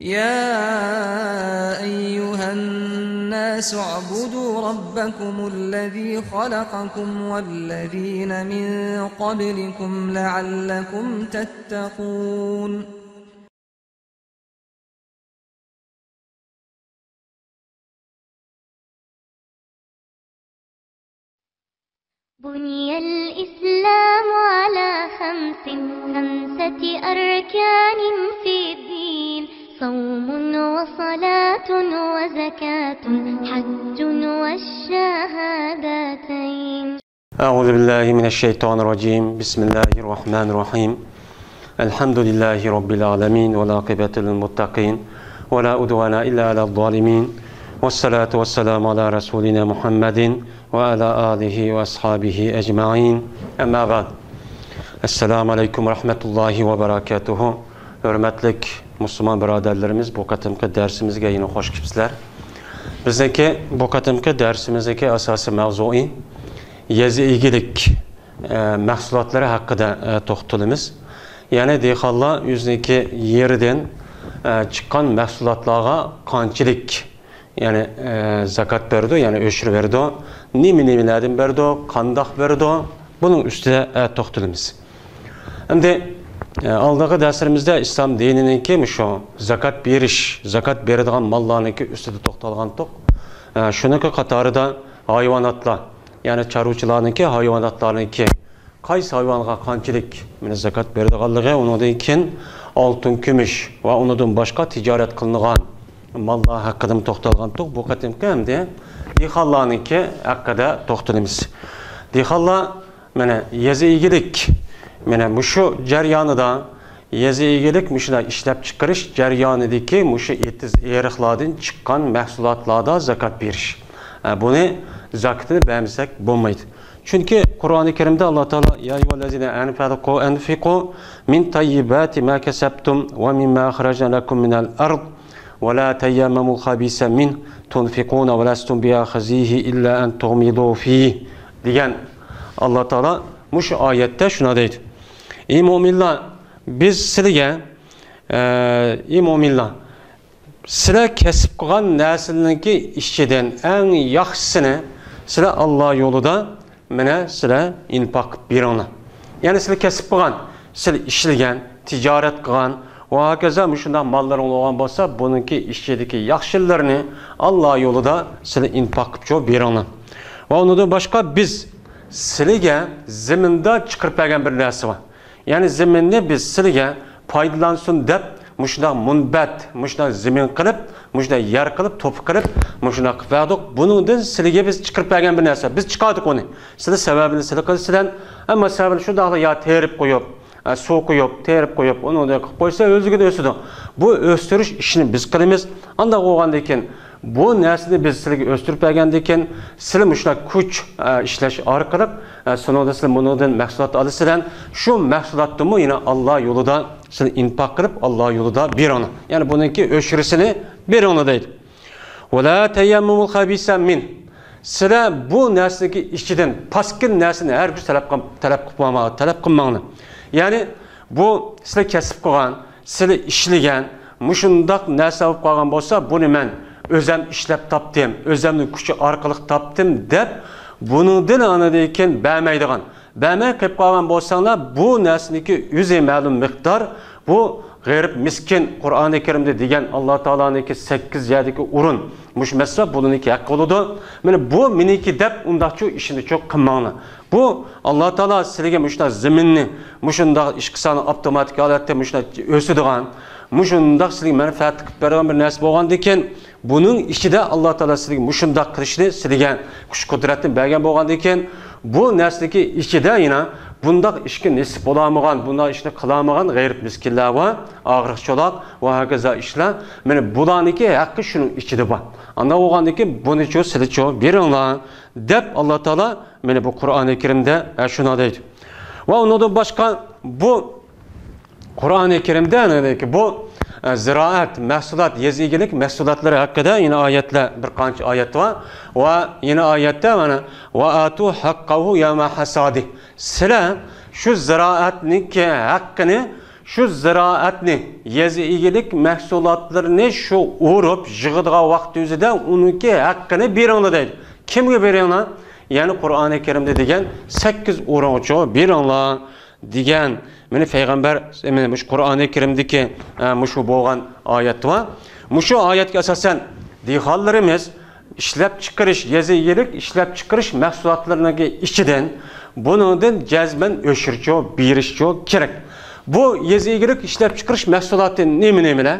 يا أيها الناس اعبدوا ربكم الذي خلقكم والذين من قبلكم لعلكم تتقون بني الإسلام على خمسة أركان في الدين صوم وصلاة وزكاة حج والشهادتين. أعوذ بالله من الشيطان الرجيم. بسم الله الرحمن الرحيم. الحمد لله رب العالمين والعاقبة للمتقين ولا عدوان إلا على الظالمين والصلاة والسلام على رسولنا محمد وعلى آله وأصحابه أجمعين. أما بعد. Esselamu Aleyküm ve Rahmetullahi ve Berekatuhu. Hürmetlik Müslüman birodarlarimiz, bu qatımki dersimizga yine hoş kelibsizlar. Bizdeki bu qatımki dersimizdeki asosiy mavzui yezi egilik mahsulotlari haqida to'xtalamiz. Ya'ni dehqonlar o'ziniki yeridan chiqqan mahsulotlarga qanchalik yani zakat berdi, yani o'shir berdi, nimalardan berdi, qandoq berdi, bunun ustida to'xtalamiz. Endi aldagi darsimizda islom dinininki shu zakat berish, zakat beradigan mollarniki ustida to'xtalgan to'q. Shuniki qatorida hayvonotlar, ya'ni chorvachilarniki, hayvonotlarniki qaysi hayvonga qanchalik zakat beradiganligi, undan keyin oltin, kumush va undan boshqa tijorat qilingan mollar haqida to'xtalgan to'q. Bu qatimki hamda dehqonlarniki haqida to'xtalamiz. Dehqonlar mana yezi egilik, mana shu jarayonida yezi egilik shuna ishlab chiqarish jarayonidagi shu etiz eriqlardan chiqqan mahsulotlarda zakat berish. Buni zakatini bermasak bo'lmaydi. Chunki Qur'oni Karimda Alloh taolo ya ayyuhallazina anfiqu min tayyibati ma kasabtum va mimma akhrajna lakum minal ard va la tayammamul khabisa min tunfiquna va lastum bi'akhizihi illa an tughmidu fihi degan Alloh taolo shu oyatda shuna deydi. Ey mu'minlar, biz sizlarga sizlar kasb qilgan narsalarningki ichidan eng yaxshisini sizlar Alloh yo'lida mana sizlar infoq beringlar. Ya'ni sizlar kasb qilgan, sizlar ishlagan, tijorat qilgan va hokazo shunday mollaring bo'lgan bo'lsa, buningki ichidagi yaxshilarni Alloh yo'lida sizlar infoq qilib beringlar. Va undan boshqa biz sizlarga zaminda chiqarib bergan bir narsa bor. Ya'ni zaminni biz sizlarga foydalansin deb shunday munbat, shunday zamin qilib, shunday yer qilib, to'p qilib, shunday qilib berdik. Buningdan sizlarga biz chiqarib bergan bir narsa. Biz chiqardik uni. Sizlar sababini sizlar qilsizlar, ammo sababini shunday ya terib qo'yib, suv qo'yib, terib qo'yib, uni unday qilib qo'ysa o'ziga o'sidi. Bu o'stirish ishini biz qilamiz. Unda bo'lgandan keyin bu narsani biz sizlarga o'stirib bergandan keyin sizlar shunday kuch ishlash orqali sonada sizlar bundan mahsulot olasizlar. Shu mahsulotni yana Alloh yo'lida sizlar infoq qilib Alloh yo'lida beringlar. Ya'ni buningki o'shirisini beringlar deydi. Va la tayammumul khabisa min. Sizlar bu narsadagi ichidan paskin narsani har bir talab qilmanglar. Ya'ni bu sizlar kasb qilgan, sizlar ishlagan, shundoq narsa bo'lib qolgan bo'lsa, buni men o'zim ishlab topdim, o'zimning kuchi orqali topdim deb buningdan anadan bermaydigan. Bermay qilib qolgan bo'lsanglar, bu narsaniki o'zi ma'lum miqdor, bu g'arib miskin Qur'oni Karimda degan Alloh taoloning 8 yerdagi o'rin. Mush masala buningki haq bo'ladi. Mana bu meniki deb undaqcha ishini cho'q qilmanglar. Bu Alloh taolo sizlarga mushunday zaminni, mushunday ish qilsani avtomatik holatda mushunday o'sadigan, mushunday sizlarga manfaat qilib beradigan bir narsa bo'lgandan keyin buning ichida Alloh taolo sizlarga mushunday qilishni sizlarga kuch qudratni bergan bo'lgandan keyin bu narsadagi ichida yana bundaq ishga nisb bo'lamagan, bundaq ishni qilamagan g'ayri miskinlar va og'riqchilar va hokazo ishlar, mana bularniki haqqi shuning ichida bor. Anda bo'lgandan keyin buni sizlar beringlar deb Alloh taolo mana bu Qur'oni Karimda shuna deydi. Va undan boshqa bu Qur'oni Karimda bu ziraat, mahsulot, yezigilik mahsulotlari haqida yine oyatlar, bir qancha oyat bor va yine oyatda mana va atu haqqahu yawma hasadi. Sizlar shu ziraatning haqqini şu ziraatni, yezi egilik mahsulotlarini şu urup, yig'adigan vaqt o'zida uniki haqqini beringlar deydi. Kimga beringlar? Ya'ni Qur'oni Karimda degan 8 o'rinchi beringlar degan. Meni payg'ambar shu Qur'oni Karimdagi shu bo'lgan oyat va shu oyatga asosan dehonlarimiz ishlab chiqarish, yezi egilik ishlab chiqarish mahsulotlarining ichidan buningdan jazman o'shirchi, berishchi kerak. Bu yezi egilik ishlab chiqarish mahsuloti nima?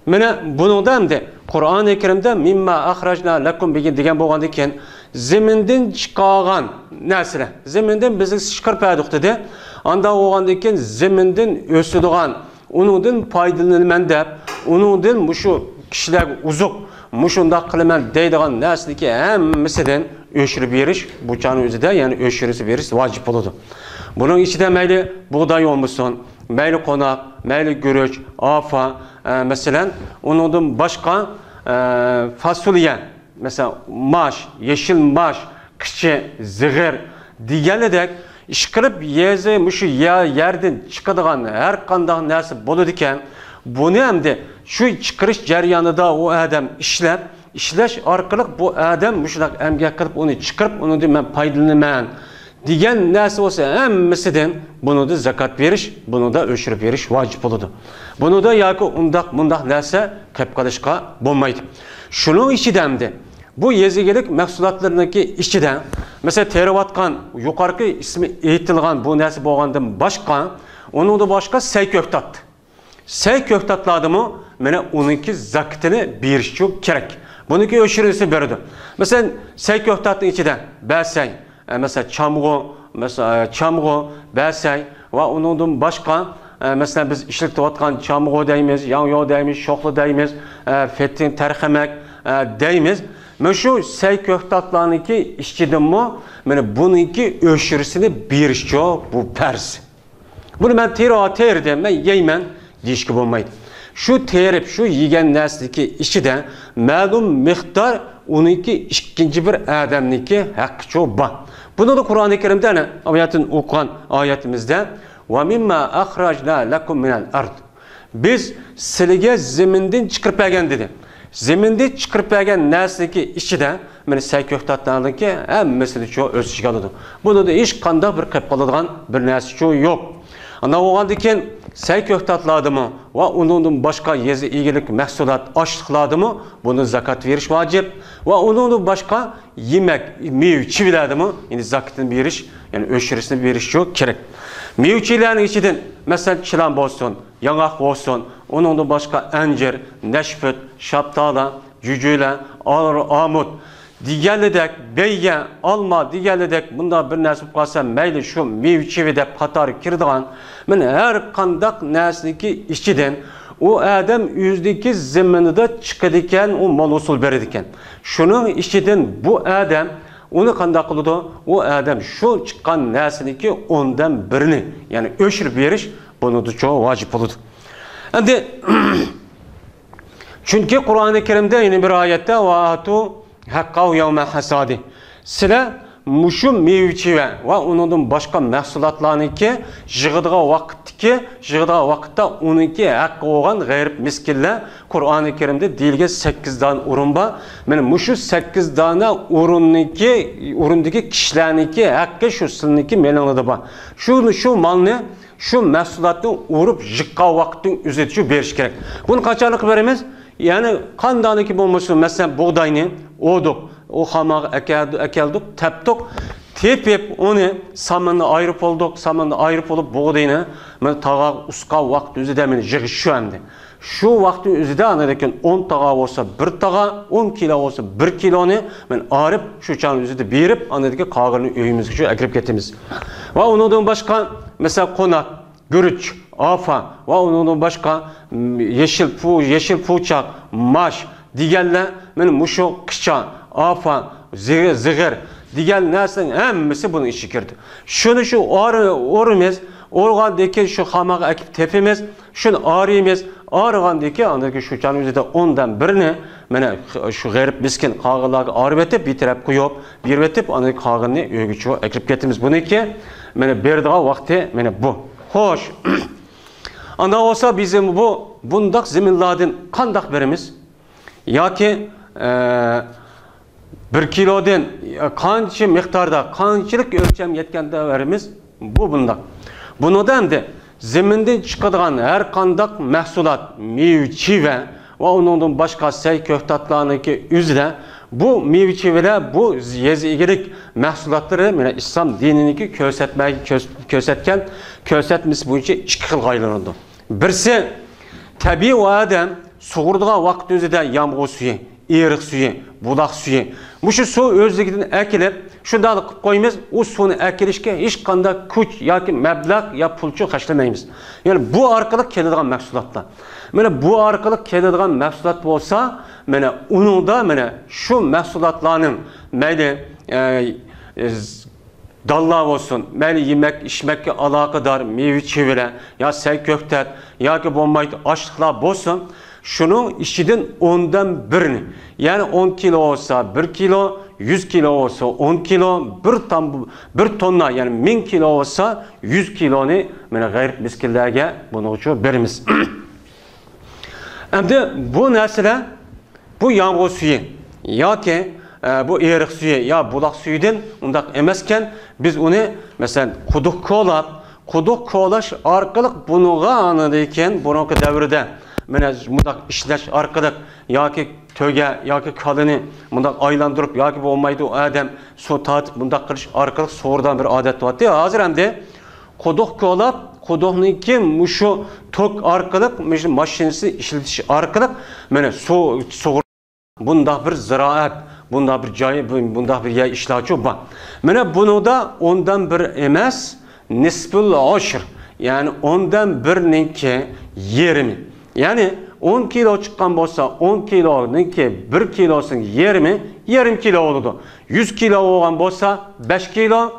Mana buningda hamda Qur'oni Karimda mimma akhrajna lakum degan bo'lgandan keyin zamindan chiqargan narsalar, zamindan bizni chiqarib dedi. Anda bo'lgandan keyin zamindan o'sadigan, uningdan foydalanaman deb, uningdan shu kishilar uzuq, mushunda qilaman deydigan narsadagi hammasidan o'shirib berish bu chani o'zida, ya'ni o'shirib berish vojib bo'ladi. Buning ichida mayli bug'doy olmasin, mayli qo'noq, mayli guruch, afa, masalan, uningdan boshqa fasulya, masalan, mash, yeshil mash, qichi, zig'ir deganidek ish qilib yezi mushu yerdan chiqadigan har qanday narsa bo'ladi ekan, buni hamda shu chiqarish jarayonida u odam ishlash orqali bu odam mushunaq emgak qilib uni chiqarib, undan men foydalanaman degan narsa bo'lsa, hammasidan bunida zakot berish, bunida o'shirib berish vojib bo'ladi. Bunida yoki undaq narsa qilib qolishga bo'lmaydi. Shuning ichidamda bu yezigilik mahsulotlarning ichidan, masalan, teriyotgan yuqorqi ismi aytilgan bu narsa bo'lgandan boshqa, uningda boshqa sayko'ktat. Sayko'ktatladimi, mana uningki zakotini berish kerak. Buniki o'shirisi beradi. Masalan, sayko'ktatning ichida basay, mesela çamg'u, basay va uningdan boshqa, mesela biz ishlatayotgan çamg'u deymiz, yong'yo deymiz, sho'xli deymiz, fetin tarxamak deymiz. Mana shu sayko'ktatlarniki ichidanmi, mana buniki o'shirisini berish bu farz. Buni men terib, men yeyman deyishga bo'lmaydi. Shu terib, shu yegan narsadagi ichida ma'lum miqdor uniki ikkinchi bir odamniki haqqi bor. Bunu da Qur'oni Karimda oyatin o'qigan oyatimizda va mimma akhrajna lakum minal ard. Biz sizlarga zamindan chiqarib bergan dedi. Zamindan chiqarib bergan narsadagi ichida mana sayko'ktatlarniki hammasini o'sishga oladi. Bunda da hech qanday bir qilib qoladigan bir narsa yo'q. Ana o'g'andan keyin sayko'ktatladimi va undan boshqa yezi egilik mahsulot oshliqladimi, buni zakot berish vojib va undan boshqa yemak, meva chiviladimi, endi zakotini berish, ya'ni o'shirisini berish kerak. Mevchilarning ichidan masalan chilan bo'lsin, yong'oq bo'lsin, undan boshqa anjir, nashfut, shaptala, jujula, amut deganidek, beyga, olma deganidek bunda bir narsa qolsa, mayli shu mevchivi deb qatori kiradigan, mana har qanday narsadagi ichidan u odam o'zidagi zaminida chiqadi ekan, u mol usul beradi ekan. Shuning ichidan bu odam uni qanday qiladi? U odam shu chiqqan narsaniki ondan birini, ya'ni o'shirib berish bunida vojib bo'ladi. Endi chunki Qur'oni Karimda yana bir oyatda va'atu haqqahu yawma hasadi. Sizlar mushu mevchiva va undan boshqa mahsulotlarniki yig'adigan vaqtda uniki haqqi bo'lgan g'ayib miskinlar Qur'oni Karimda deyilgan 8 dan o'rin bor. Mana mushu 8 dona o'rindagi kishilarniki haqqi shu silniki melanida bor. Shu molni, shu mahsulotni o'rib yiqqan vaqtning o'zida berish kerak. Buni qanchalik beramiz? Yani qandaniki bo'lmasin, masalan bug'doyni o'dik, u xamoq akaldik, tapdik, tepib uni samanni ayirib oldik, olib bug'doyni men tag'aq usqa vaqt o'zida men yig'ish shu endi. Shu vaqtning o'zida anakin 10 taqa bo'lsa 1 taqa, 10 kilo bo'lsa 1 kiloni men arib shu chan o'zida berib, anadagi qog'irni uyimizga akirib ketamiz. Va undan boshqa masalan qo'noq, guruch, afa va undan boshqa yeshil puchaq, mash deganlar men mushu qicha, afa, zig'ir degan narsaning hammasi buning ichiga kirdi. Shuni shu o'rimiz, o'rgandagi shu xamoq akib tepimiz, shuni oriymiz, organdagi anadagi shu chan o'zida 10 dan birini mana shu g'arib miskin qog'illarga orib etib, bitirib qo'yib, berib etib, anadagi qog'ilni uyga akirib ketamiz. Buniki mana berdigan vaqti mana bu. Xo'sh, Ana olsa bizim bundak zeminlardan kandak berimiz? Ya ki 1 kilodan qancha miqdorda, qanchalik o'lcham yetganda verimiz? Bu bundak. Bunu da endi zemindan chiqadigan har qanday mahsulot, meva va uningdan boshqa say ko'ktatlarniki o'zida bu meva-chevalar, bu yezigilik mahsulotlari mana islom dininiki ko'rsatmas bo'yicha ikki xil aylanadi. Birsi tabiiy odam sug'urdigan vaqt o'zida yomg'ir suvi, eriq suvi, buloq suvi. Mushu suv o'zligidan akilib, shunday qilib qo'yamiz, u suvni akilishga hech qanday kuch yoki mablag' yo pulchi xarjlamaymiz. Ya'ni bu orqali keladigan mahsulotlar. Mana bu orqali keladigan mahsulot bo'lsa, mana uningda mana shu mahsulotlarning mayli dallar olsun, mayli yemek, içmekle alakadar meyve-çeviler, ya say köktet, ya ki bombayt açlıklar olsun, şunun içinden ondan birini, yani 10 kilo olsa 1 kilo, 100 kilo olsa 10 kilo, bir tonna, yani 1000 kilo olsa 100 kilonu gayret miskillerge bunu uçu birimiz. Hem de bu nesile, bu yağmur suyu, ya ki bu eriq suyu ya bulaq suyudan undaq emasken biz onu mesela quduq ko'lash orqali bunuğa anadayken bununki davrida mana mundaq ishlash orqali yoki to'ga yoki kalini mundaq aylantirib yoki bo'lmaydi odam suv tatib mundaq qilish orqali so'rdan bir odat bo'lyapti. Hozir hamda quduq ko'lab quduqniki mushu tok orqali mashinasi ishlatish orqali mana suv bundaq bir ziroat, bunda bir joyi, bunda bir yer ishlovchi bor. Mana bunoda ondan bir emas, nisbul ashr, ya'ni ondan birninki yerimi. Ya'ni 10 kilo chiqqan bo'lsa, 10 kiloniki 1 kilosing yerimi, yarim kilo bo'ladi. 100 kilo bo'lgan bo'lsa, 5 kilo,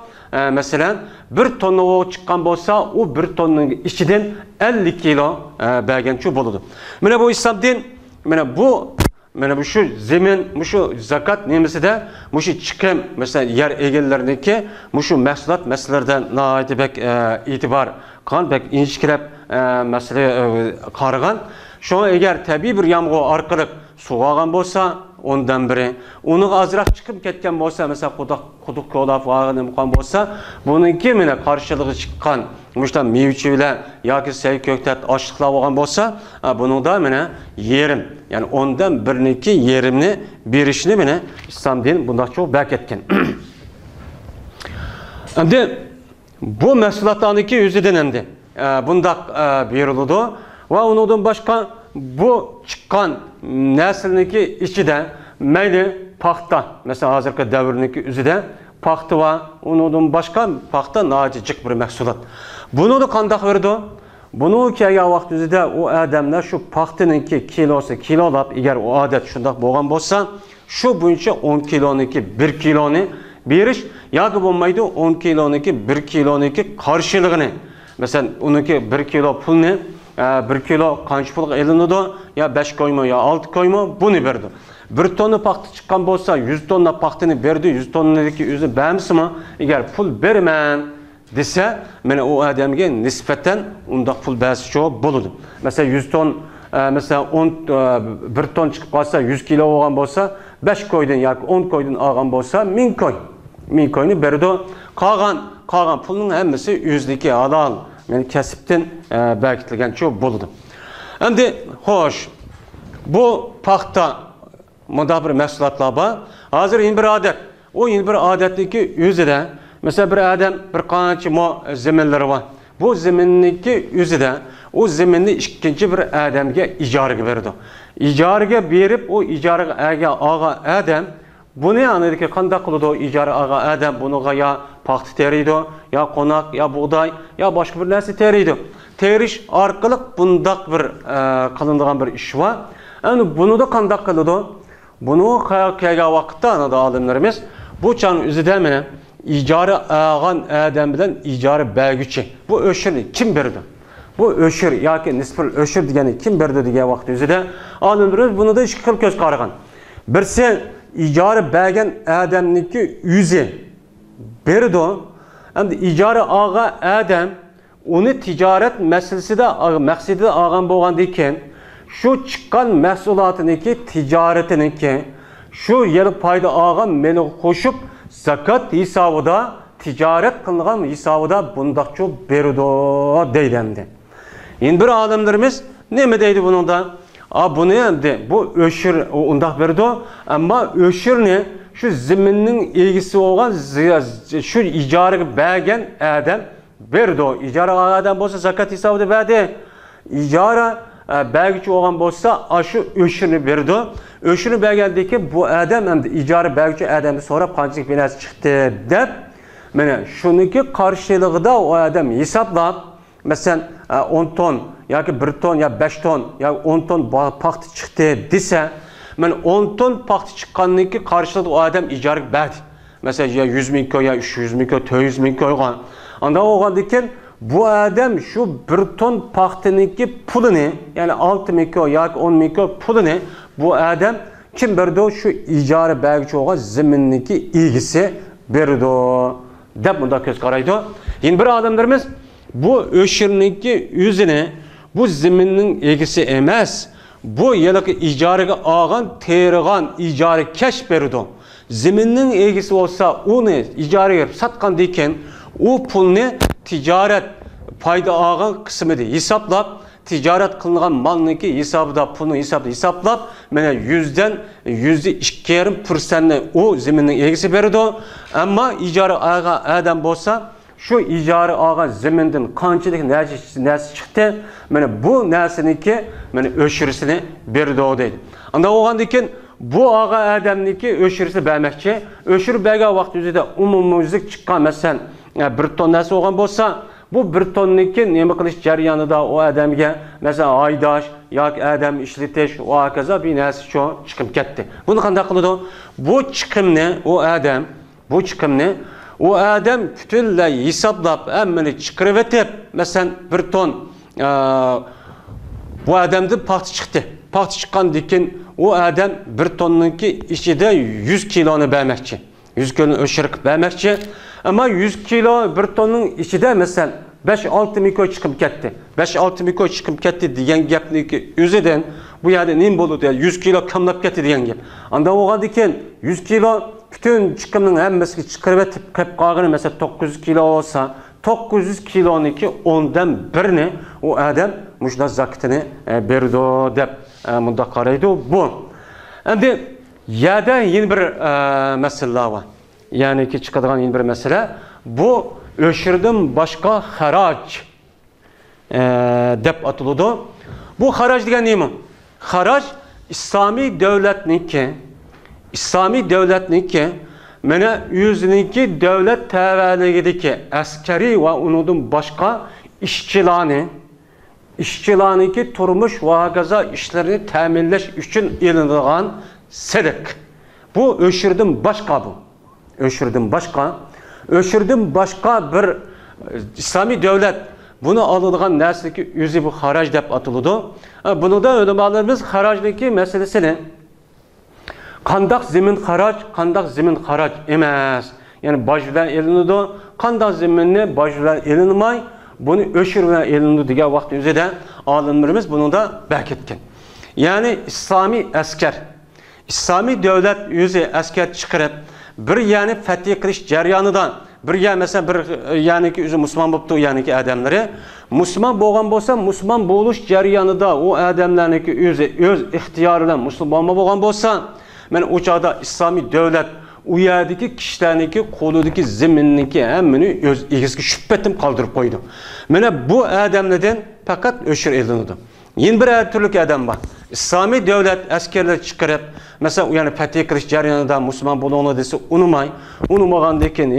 masalan, 1 tonna chiqqan bo'lsa, u 1 tonning ichidan 50 kilo bergancha bo'ladi. Mana bu islom din, mana bu şu zemin, şu zakat nemisida, şu chiqim, mesela yer egallarniki, şu mahsulot masalalardan naytibek itibar qan bek inchkirab masala qaragan. Şoňa eger tabiiy bir yağmur orqali suv olgan bo'lsa, ondan biri, uni azroq chiqib ketgan bo'lsa, mesela quduq ko'lab olgan bo'lsa, buningki mana qarshiligi chiqqan muştan mevçiler yoki say ko'ktat ochliqlar olgan bo'lsa, buningda mana yerim, yani ondan birniki yerimni berishni mana islom din bundoq çok berketgan. Endi bu mahsulotlarniki o'zidan endi bundoq beriladi va undan boshqa bu chiqqan naslniki ichida mayli paxta, mesela hozirgi davrniki o'zida paxta va undan boshqa paxta najiq bir mahsulot. Bunu da qandaq verdi. Bunu kelgan vaqt o'zida u odamlar shu paxtaninki kilosi kilolab, agar u odat shundoq bo'lgan bo'lsa, shu bo'yicha 10 kiloniki 1 kiloni berish yoki bo'lmaydi 10 kiloniki 1 kiloniki qarshiligini. Masalan, uniki 1 kilo pulni 1 kilo qancha pul elinadi? Ya 5 koyma ya 6 koyma buni berdi. 1 tonna paxta chiqqan bo'lsa, 100 tonna paxtani berdi, 100 tonnaniki o'zi bermismi? Agar pul berman dese, mana o adamga nisbatan unda pul bersi çok bo'ladi. Mesela 100 ton, mesela 1 ton chiqib qolsa, 100 kilo olgan bo'lsa, 5 koydan yoki 10 koydan olgan bo'lsa, 1000 koy. 1000 koyni berdi. Qolgan pulning hammasi o'zniki halol, yani kasbdan berkitilgan çok bo'ladi. Endi xo'sh, bu paxta bunda bir mahsulotlar bor. Hozir bir odat. O bir odatniki o'zida mesela bir adam bir qancha zeminleri var. Bu zeminniki o'zida o zeminni ikkinchi bir adamga ijaraga berdi. Ijaraga berib, o ijaraga olgan adam buni anadiki qanday qiladi? Ijara olgan adam bunuga ya paxta teriydi, ya qo'noq, ya bug'doy, ya boshqa bir narsa teriydi. Terish orqali bundaq bir qilinadigan bir ish var. Endi buni da qanday qiladi? Bunu kelgan vaqtda olimlarimiz bu chan o'zida mana icari ağan adam bilen icari belgüçi. Bu öşürü kim verdi? Bu öşür, yoki nisbul öşür degeni kim verdi degan vaqt o'zida olimlar bunu da ikki xil ko'z qaragan. Birsi icari bergan odamniki o'zi berdi. Endi icari ağa adam uni tijorat masalasida maqsadida olgan bo'lgandan keyin shu chiqqan mahsulotiniki tijoratiniki shu yil foyda olgan meni qo'shib zakat hisobida tijorat qilingan hisobida bundaqcha berdi deydi. Endi bir olimlarimiz nima deydi buningda? Buni endi bu o'shir undaq berdi, ammo o'shirni shu ziminning egisi bo'lgan shu ijaraga bergan adam berdi. Ijara adam bo'lsa zakat hisobida berdi. Ijara bergichi bo'lgan bo'lsa shu o'shirni berdi. O'shirni bergandan keyin bu adam endi ijara bergichi adamni so'rab qanchalik binasi chiqdi deb mana shuniki qarshiligida u adam hisoblab, masalan 10 ton yoki 1 ton yo 5 ton yo 10 ton paxta chiqdi desa, men 10 ton paxta chiqqanniki qarshilida u adam ijaraga berdi. Masalan, ya 100 ming koy, ya 300 ming koy, 400 ming koygan. Anda bo'lgandan keyin bu adam shu 1 ton paxtaniki pulini, ya'ni 6 ming koy yoki 10 ming koy pulini bu adam kim berdi? Shu ijara bergichi bo'lgan ziminniki egisi berdi deb bunda ko'z qaraydi. Endi bir odamlarimiz bu o'shirniki o'zini bu ziminning egisi emas, bu yilki ijaraga olgan, terigan ijara kash berdi. Ziminning egisi bo'lsa, uni ijaraga sotgandan keyin u pulni tijorat foyda olgan qismida hisoblab, tijorat qilingan malniki hisobida pulni hisoblab, mana 100dan %2,5% ni u ziminning egisi berdi. Ammo ijara olgan adam bo'lsa, shu ijara olgan zimindan qanchalik narsa chiqdi, mana bu narsaniki mana o'shirisini berdi deydi. Unda bo'lgandan keyin bu olgan odamniki o'shirisi bermoqchi, o'shirib bergan vaqt o'zida umumiylik chiqqan, masalan 1 ton narsa olgan bo'lsa, bu 1 tonniki nima qilish jarayonida u odamga masalan oydash yoki odam ishlatish va hokazo bir narsa chiqib ketdi. Buni qanday qiladi? Bu chiqimni u adam butunlay hisoblab, hammani chiqarib o'tib, masalan 1 ton bu odamdan paxta chiqdi. Paxta chiqqandan keyin u adam 1 tonniki ichida 100 kiloni bermoqchi. 100 kiloni o'shirib bermoqchi. Ammo 100 kilo 1 tonning ichida masalan 5-6 ming koy chiqib ketdi. 5-6 ming koy chiqib ketdi degan gapniki o'zidan bu yerda nima bo'ladi? 100 kilo kamlab ketdi degan gap. Unda bo'lgandan keyin 100 kilo bütün chiqimning hammasiga chiqarib o'tib qolib qolgani masalan 900 kilo olsa, 900 kiloniki 10dan 1ni u adam mushlar zakatini berdi deb bunda qaraydi. Bu endi yerda yana bir masala bor. Ya'ni ki chiqadigan yana bir masala, bu o'shirdan boshqa xaraj deb atiladi. Bu xaraj degan nima? Xaraj İslami devletniki mana o'ziniki davlat tavaligidagi askari va undan boshqa ishchilarniki turmush va hokazo ishlarini ta'minlash uchun elinadigan sadaq. Bu o'shirdan boshqa bu. O'shirdan boshqa bir islomiy davlat buni oladigan narsaki o'zi bu xaraj deb atiladi. Bunida ulamolarimiz xarajniki masalasini qandaq zimin xaraj emas. Yani bajdan elinadi, qandaq ziminni bajdan elinmay, buni o'shir bilan elinadi degan vaqt o'zida olimlarimiz bunida berketgan. Yani İslami davlat o'zi askar chiqarib, bir yani fath qilish jarayonidan bir mesela bir yani ki o'zi musulmon bo'libdi, yani ki adamlari musulmon bo'lgan bo'lsa, musulmon bo'lish jarayonida u adamlarniki o'zi o'z ixtiyoridan musulmon bo'lgan bo'lsa, men o çağda İslami devlet u yerdeki kişilerniki qo'lidagi ziminniki hammani o'z egasiga shubbatim qoldirib qo'ydi. Mana bu odamlardan faqat o'shir elinadi. Yeni bir türlük adam var. İslami devlet askerler çıkarıp mesela yani fath qilish jarayonida musulmon bo'lganlar desa unumag'andan keyin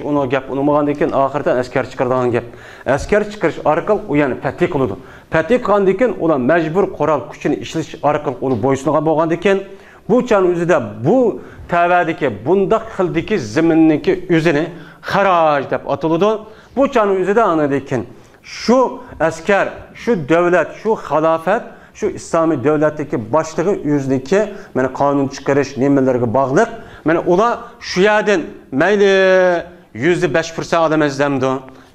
uni gap unumag'andan keyin oxirdan askar chiqaradigan gap. Askar chiqarish orqali u yani fath qiladi. Fath qilgandan keyin ular majbur qurol kuchini ishlash orqali uni bo'ysungan bo'lgandan keyin bu çağın özüde bu tavadaki bundaq xildiki ziminniki özünü xaraj deb atılıdı. Bu çağın özüde anladıkken şu asker, şu devlet, şu halafet, şu İslami devletteki başlığı özündeki yani kanun çıkarış nimelerine bağlı. Yani ola şu yerden meyli %5% adam ezlemdi.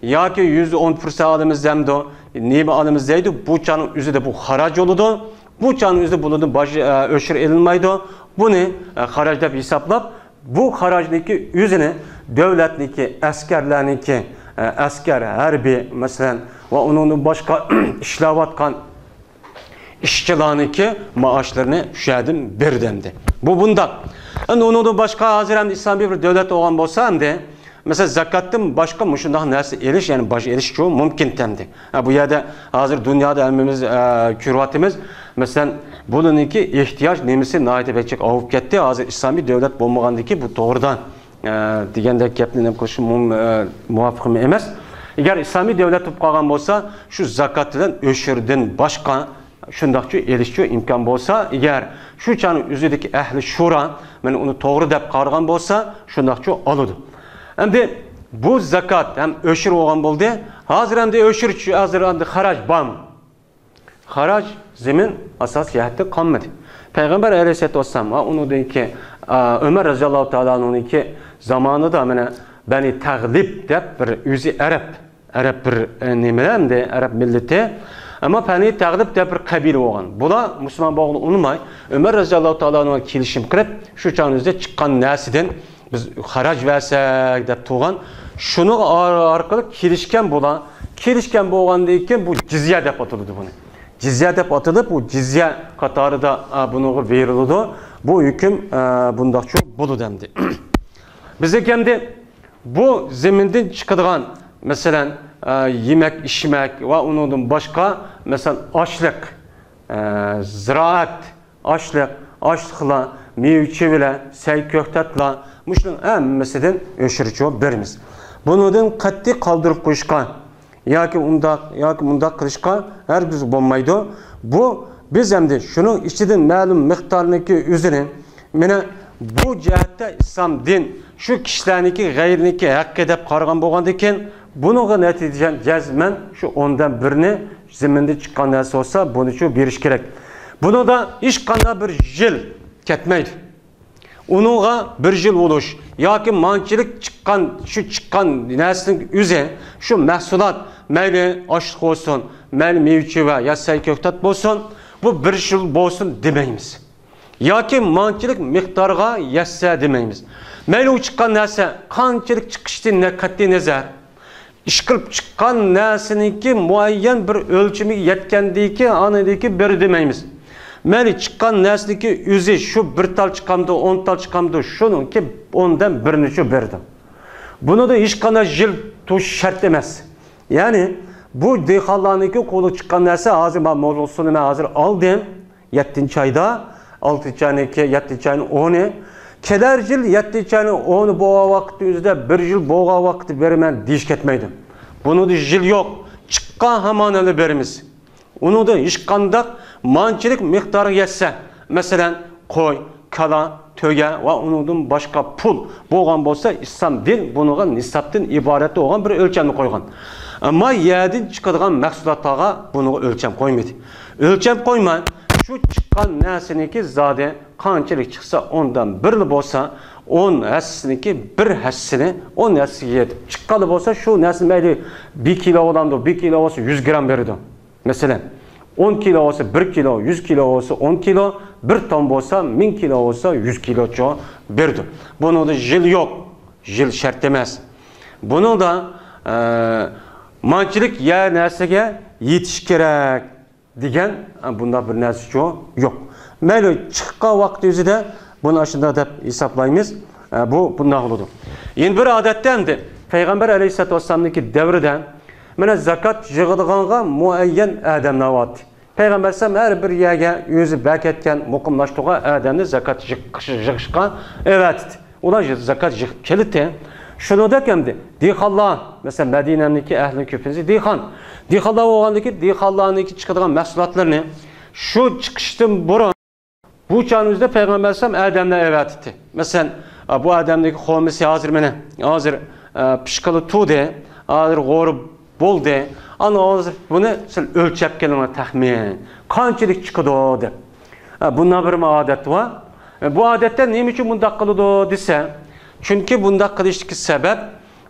yoki 110% alamiz demdi, nima alamiz deydi, bu chanın üzüde bu xaraj oludu. Bu chanın üzüde bunun başı öşür edilmaydi. Bunu xaraj deb hisoblab, bu xarajniki üzünü devletniki, askerlarniki, asker, harbiy, masalan, va onun başka işlavatkan işçilarniki maaşlarını şuyadım bir demdi. Bu bundan. Yani onun başka hazır hem İslami bir devlet olan olsa hem de mesela zakattın başka müşundan nersi eriş yani baş eriş çoğu mümkün demdi. Bu yerde hazır dünyada elmimiz, küratimiz mesela bununki ihtiyaç nemisi naite bekçek avup gitti. Hazır İslami devlet bulmağındaki bu doğrudan degende gapni koşum muvaffaqım emas. Eğer İslami devlet tutup kalgan olsa şu zakatdan öşürdün başka şundaqçı erişçi imkan bolsa, eğer şu çanın üzüdeki ehli şura, men onu doğru dep qargan bolsa, şundaqçı alıdı. Endi bu zakat hem öşür olgan boldu. Hazır endi öşür, hazır endi xaraj bam. Xaraj zemin asas yahatda qanmadı. Peygamber Aleyhisselatü Vesselam onunki Ömer radıyallahu teala onunki zamanında mene beni tağlib dep bir yüzü Arap bir nimelemdi, Arap milleti. Ama beni tağlib dep bir kabile olgan. Bula Müslüman bağlı unutmay. Ömer radıyallahu teala kilişim kırıp şu çağınızda çıkan nesiden biz xaraj versek dep tuğan. Şunu arkalık kilişken bula. Kilişken boğan deyken bu cizye dep atıldı bunu. Cizye dep atılıp bu cizye katarı da bunu verildi. Bu hüküm bunda çok bulu demdi. Bize kendi bu zeminden çıkıdığan mesela yemek, içmek ve onun başka mesela açlık, ziraat, açlıkla, meyveçiyle, seyköktatla, müştün emmesinden öşürücü birimiz. Bunun katli kaldırıp koşkan, ya ki unda kılışkan her biz bulmaydı. Bu biz hem de şunun içinden malum miktarındaki üzerine bu cihette İslam din şu kişilerdeki gayrıniki hak edip qargan bolgandiken bunun neticeden cezmen şu ondan birini zeminde çıkan narsa olsa bunu şu beriş gerek. Bunu da hiç qanday bir yıl ketmeydi. Onunla bir yıl oluş yoki mançilik çıkan narsının üzerine şu mahsulat meyli açlık olsun, meyli mevçive ya seyköktat olsun bu bir yıl olsun demeyimiz. Yoki mançilik miqdorga yetsa demeymiz. Meyli u chiqqan narsa qanchalik chiqishdan qat'iy nazar ish qilib chiqqan narsaniki muayyan bir o'lchamiga yetgandiki anidiki bir demeymiz. Meyli chiqqan narsaniki o'zi shu bir tal chiqqamdi, 10 tal chiqqamdi, shuningki ondan birini shu berdi. Buni da hech qanday yil tush shart emas. Ya'ni bu dehqonlarniki qo'li chiqqan narsa hozir men mavzusini hozir oldim 7-oyda 6-ayki 7-ayning 10'i kelar yil 7-ayning 10'i bo'lgan vaqt o'zida 1 yil bo'lgan vaqt beraman deyish ketmaydi. Buni yil yo'q, chiqqan hamonani beramiz. Uni da hech qanday manchilik miqdori yetsa, masalan, qo'y, kala, to'ga va undan boshqa pul bo'lgan bo'lsa, islom din buniga nisabdan iborat bo'lgan bir o'lchamni qo'ygan. Ammo yerdan chiqadigan mahsulotlarga buni o'lcham qo'ymaydi. O'lcham qo'ymay şu çıkan narsaniki zade qanchalik chiqsa ondan birli bo'lsa 10 hassiniki bir hassini 10 hassiga yetib chiqqani bo'lsa shu narsa mayli 1 kilo odamda 1 kilo olsa 100 gram beradi. Masalan 10 kilo olsa 1 kilo, 100 kilo olsa 10 kilo, 1 ton bo'lsa 1000 kilo olsa 100 kilocha berdi. Buningda yil yo'q, yil shart emas. Buningda manchilik ya narsaga yetish kerak degan bunda bir narsa yo'q. Mayli chiqqan vaqt o'zida buni shunday deb hisoblaymiz. Bu bunday bo'ladi. Endi bir odatda endi Payg'ambar Alayhissalatu Vassalamniki davrida mana zakat yig'ilganga muayyan odamlar bor. Payg'ambar sam har bir yerga o'zi bakatgan muqimlashtirgan odamni zakat yig'ishga evatdi. Ular zakat yig'ib keldi. Şunada kendi dehqonlar, mesela Medine'deki ehli köpünüzü dehqonlar olgandaki dehqonlarniki chiqadigan mahsulotlarni şu chiqishdan burun bu çağımızda Peygamber sallam adamlar evatdi. Mesela bu adamdaki xomisi hozir pishqili tude, hozir g'o'ri bo'ldi. Ana hozir buni siz o'lchab kelinglar taxmin. Qanchalik chiqadi deb. Bundan bir odat var. Bu odatda nima uchun bunday qiladi desa, çünkü bunda qilishki sebep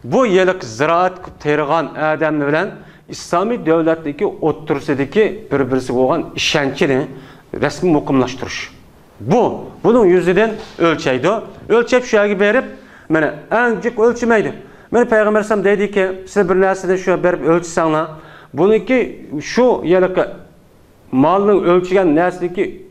bu yıllık ziraat tergan adamı bilen İslami devletdeki o'ttirsidagi bir-birisiga bo'lgan ishonchini rasmiy muqimlashtirish. Bunun yüzüden ölçeydi. Ölçep şu yerge berip, mana ancak ölçmeydi. Mana Peygamber sallam dedi ki, siz bir narsani şu berip ölçsanglar, buniki şu yıllık malning ölçügen narsadagi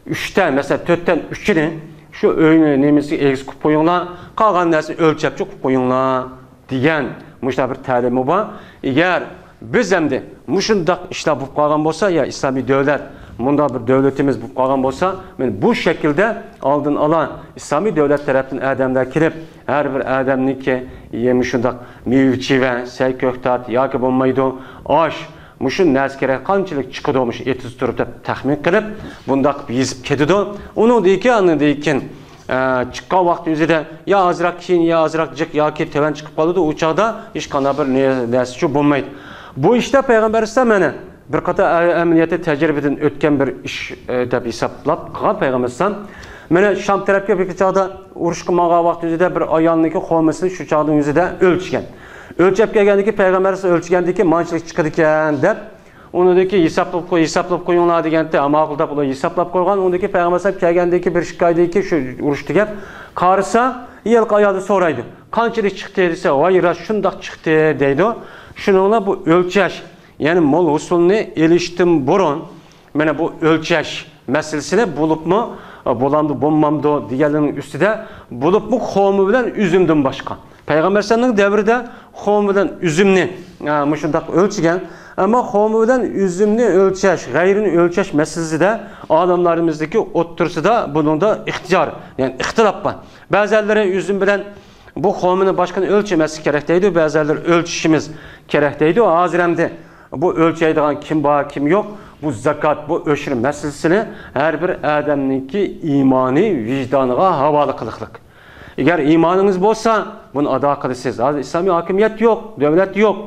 3'ten, mesela 4'ten 3'ini şu öğüne nemesi egiz qilib qo'yinglar, qolgan narsani o'lchapchi qilib qo'yinglar degan mushta bir ta'limi bor. Agar biz hamda mushundaq ishlar bo'lib qolgan bo'lsa, ya islomiy davlat, bunda bir davlatimiz bo'lib qolgan bo'lsa, men bu shaklda oldin ola islomiy davlat tarafdan odamlar kirib, har bir odamniki shundaq mevchiva, sayko'ktat yoki bo'lmaydi, osh Muşun nəskərə qançılıq çıxıdılmış etiz turub da təxmin qilib, bundaq yezib kedidu. Onu deyken, çıqqan vaxt üzədə ya azraq keyin, ya azraq cıq, ya ki tevən çıxıb qalıdı. Uçaqda heç qana bir nəsçi bulmaydı. Bu işdə Peyğəmbər mənə bir qata əməliyyatı təcrübədən ötken bir iş dəb hesablab qığa Peyğəmbər mənə Şam tərəfə bir çağda uruş qılmağa vaxt üzədə bir ayağındakı xolmasını şu çağdın üzədə ölçkən. Ölçep gelgendeki Peygamber ölçgendeki mançılık çıkıdı iken dep onundaki hesaplap koyunlar degende ama akılda bunu hesaplap koygan ondaki Peygamber gelgendeki bir şikaydaki şu uruştu gep karısa yılk ayağı soraydı. Kançılık çıktı dediyse vay şundak çıktı deydi. Şununla bu ölçeş yani mol usulünü eliştim burun bana bu ölçeş meselesini bulup mu bulamdı bulmamdı diğerlerinin üstüde bulup mu xomu bilen üzümdüm başka. Peygamber sallallahu devrinde xomudan üzümni muşundaq ölçügen ama xomudan üzümni ölçeş, gayrini ölçeş meselesi de adamlarımızdaki otursu da bunun da ihtiyar yani ihtilaf var. Bazıları üzüm bilen bu xomunu başkanı ölçemesi gerekteydi, bazıları ölçüşümüz gerekteydi. O aziremde bu ölçeydiğen kim var kim yok bu zakat bu öşür meselesini her bir adamınki imani vicdanına havalı kılıklık. Eğer imanınız bolsa bunu ada kılısınız. İslami hakimiyet yok, devlet yok.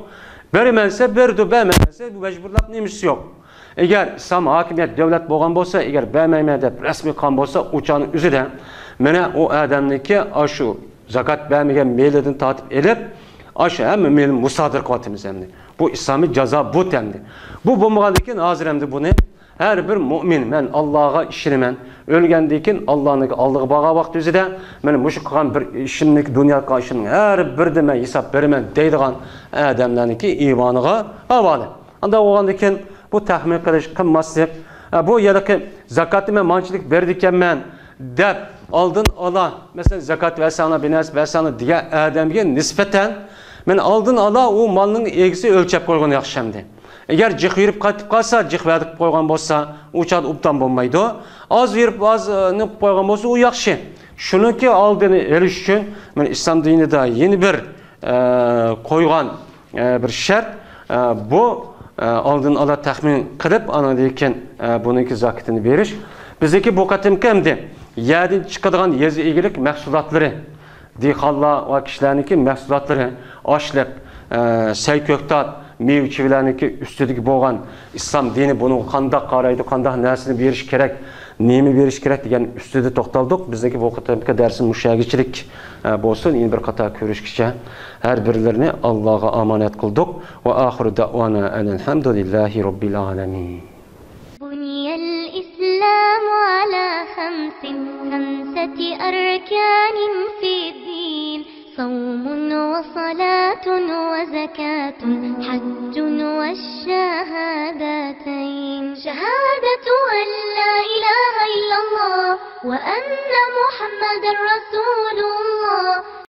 Vermezse verdi, vermezse bu mecburlap neymiş yok. Eğer İslam hakimiyet devlet boğan bolsa, eğer vermemede resmi kan bolsa uçağın üzerinde mene o adamdaki aşı zakat vermegen meyleden tatip edip aşı hem meylim musadır kıvatımız hemdi. Bu İslami ceza bu temdi. Bu bulmağındaki naziremdi bunu. Her bir mümin men Allah'a işinimen ölgendekin Allah'ın aldığı bağa vakti üzere men muşuk kılan bir işinlik dünya karşının her bir de men hesap verimen deydiğen adamlarınki imanıga havalı. Anda oğandekin bu tahmin kılış kılması bu yadaki zakatı men mançılık verdikken men dep aldın ala mesela zakat versana bines versana diye adamge nispeten men aldın ala o malının egisi ölçep koygun yakşamdi. Eğer cık verip qaytip qalsa, cık verdik koygan bolsa, uçad uptan bolmaydı. Az verip az koygan bolsa, o yaxşı. Şununki aldığını eriş üçün, İslam dininde yeni bir koygan bir şart, bu aldığını ala tahmin kılıp, ana deyken bununki zakatını veriş. Bizdeki bu katimki hemdi, yerden çıkadığan yezi ilgilik məhsulatları, diyxalla ve kişilerinki məhsulatları, aşlep, sayköktat, mevkilerindeki üstüdeki boğan İslam dini bunu kandak qaraydı, kandak nərsini veriş gerek, neymi veriş gerek diyen üstüde toxtaldıq. Bizdeki bu katimki dersin müşagiçilik bolsun, yeni bir kata körüşkice her birilerini Allah'a amanet kıldık. Ve ahiru da'vana elhamdülillahi rabbil alemin. Buniyel İslam ala hamsati arkanin fi din. صوم وصلاة وزكاة حج والشهادتين شهادة أن لا إله إلا الله وأن محمد رسول الله